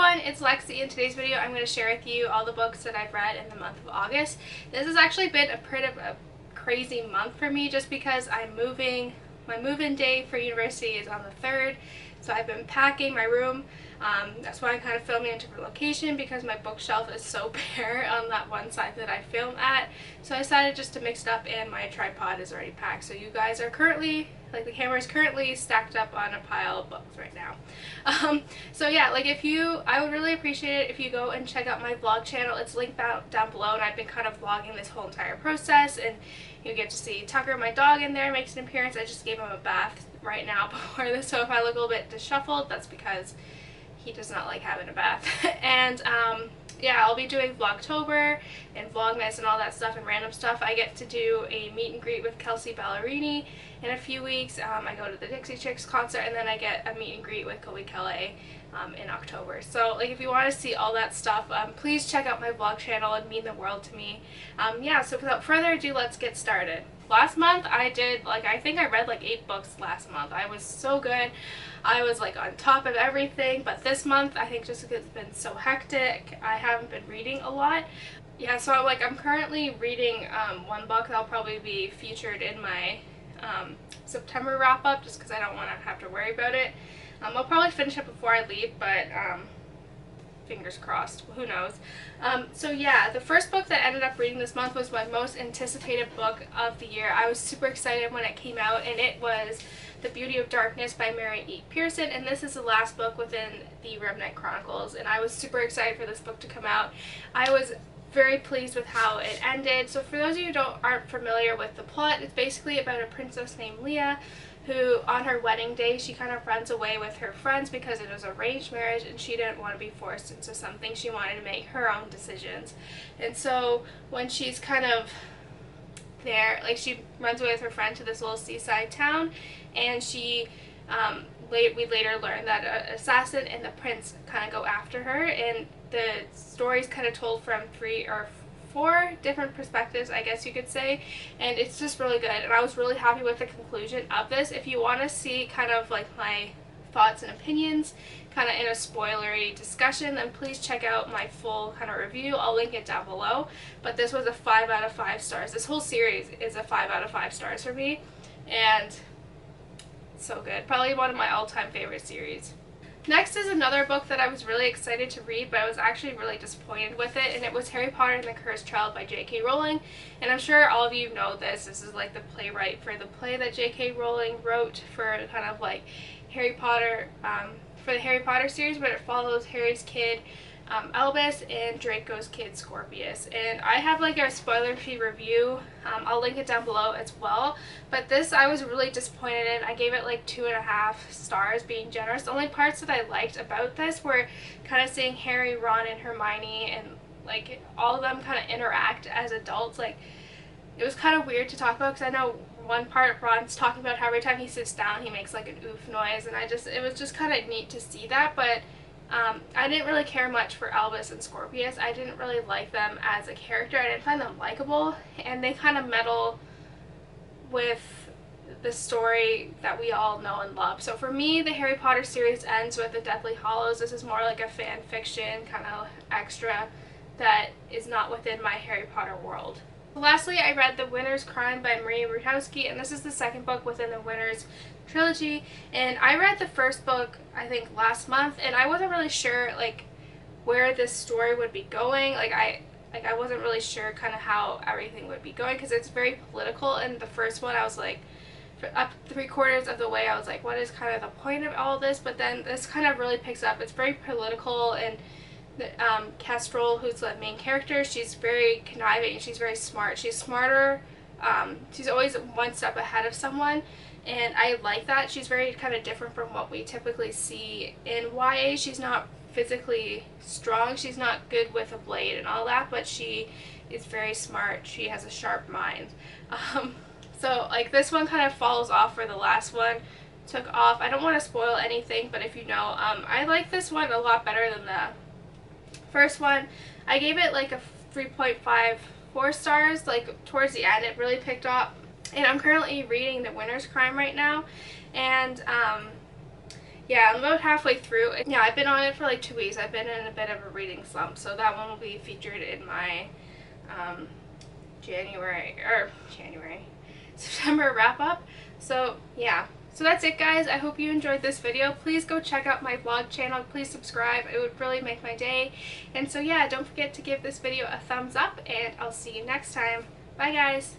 everyone, it's Lexi. In today's video I'm going to share with you all the books that I've read in the month of August. This has actually been a pretty crazy month for me just because I'm moving. My move-in day for university is on the 3rd, so I've been packing my room. That's why I'm kind of filming in a different location because my bookshelf is so bare on that one side that I film at. So I decided just to mix it up, and my tripod is already packed. So you guys are currently, like, the camera is currently stacked up on a pile of books right now. So yeah, like, I would really appreciate it if you go and check out my vlog channel. It's linked down below, and I've been kind of vlogging this whole entire process, and you get to see Tucker, my dog, in there, makes an appearance. I just gave him a bath right now before this, so if I look a little bit disheveled, that's because he does not like having a bath. And yeah, I'll be doing Vlogtober and Vlogmas and all that stuff and random stuff. I get to do a meet and greet with Kelsey Ballerini in a few weeks. I go to the Dixie Chicks concert, and then I get a meet and greet with Chloe Kelly in October. So, like, if you want to see all that stuff, please check out my vlog channel. It'd mean the world to me. Yeah, so without further ado, let's get started. Last month I did, like, I think I read like 8 books last month. I was so good. I was like on top of everything, but this month I think just because it's been so hectic, I haven't been reading a lot. Yeah, so I'm currently reading one book that'll probably be featured in my September wrap up just because I don't want to have to worry about it. I'll probably finish it before I leave, but fingers crossed, who knows. So yeah, the first book that I ended up reading this month was my most anticipated book of the year. I was super excited when it came out, and it was The Beauty of Darkness by Mary E. Pearson, and this is the last book within the Revenant Chronicles, and I was super excited for this book to come out. I was very pleased with how it ended. So for those of you who aren't familiar with the plot, it's basically about a princess named Leah who, on her wedding day, she kind of runs away with her friends because it was an arranged marriage and she didn't want to be forced into something. She wanted to make her own decisions. And so when she's kind of there, like, she runs away with her friend to this little seaside town, and she we later learn that an assassin and the prince kind of go after her, and the story's kind of told from 3 or 4 different perspectives, I guess you could say, and it's just really good, and I was really happy with the conclusion of this. If you want to see kind of like my thoughts and opinions kind of in a spoilery discussion, then please check out my full kind of review. I'll link it down below, but this was a 5 out of 5 stars. This whole series is a 5 out of 5 stars for me, and so good. Probably one of my all-time favorite series. Next is another book that I was really excited to read, but I was actually really disappointed with it, and it was Harry Potter and the Cursed Child by J.K. Rowling. And I'm sure all of you know this. This is like the playwright for the play that J.K. Rowling wrote for kind of like Harry Potter, for the Harry Potter series, but it follows Harry's kid, Albus, and Draco's kid, Scorpius. And I have like a spoiler-free review. I'll link it down below as well. But this I was really disappointed in. I gave it like 2.5 stars, being generous. The only parts that I liked about this were kind of seeing Harry, Ron, and Hermione, and like all of them kind of interact as adults. Like, it was kind of weird to talk about because I know one part Ron's talking about how every time he sits down he makes like an oof noise, and it was just kind of neat to see that. But I didn't really care much for Albus and Scorpius. I didn't really like them as a character. I didn't find them likable, and they kind of meddle with the story that we all know and love. So for me, the Harry Potter series ends with the Deathly Hallows. This is more like a fan fiction kind of extra that is not within my Harry Potter world. Lastly, I read The Winter's Crime by Maria Rutkoski, and this is the second book within the Winter's trilogy. And I read the first book, I think, last month, and I wasn't really sure like where this story would be going. I wasn't really sure kind of how everything would be going because it's very political. And the first one, I was like, up 3/4 of the way, I was like, what is kind of the point of all this? But then this kind of really picks up. It's very political, and Kestrel, who's the main character, she's very conniving. She's very smart. She's smarter. She's always one step ahead of someone, and I like that. She's very kind of different from what we typically see in YA. She's not physically strong. She's not good with a blade and all that, but she is very smart. She has a sharp mind. So like this one kind of falls off where the last one took off. I don't want to spoil anything, but if you know, I like this one a lot better than the first one. I gave it like a 3.54 stars. Like towards the end it really picked up, and I'm currently reading The Winter's Crime right now, and yeah, I'm about halfway through. Yeah, I've been on it for like 2 weeks. I've been in a bit of a reading slump, so that one will be featured in my September wrap up. So yeah, so that's it guys. I hope you enjoyed this video. Please go check out my vlog channel. Please subscribe. It would really make my day. And so yeah, don't forget to give this video a thumbs up, and I'll see you next time. Bye guys.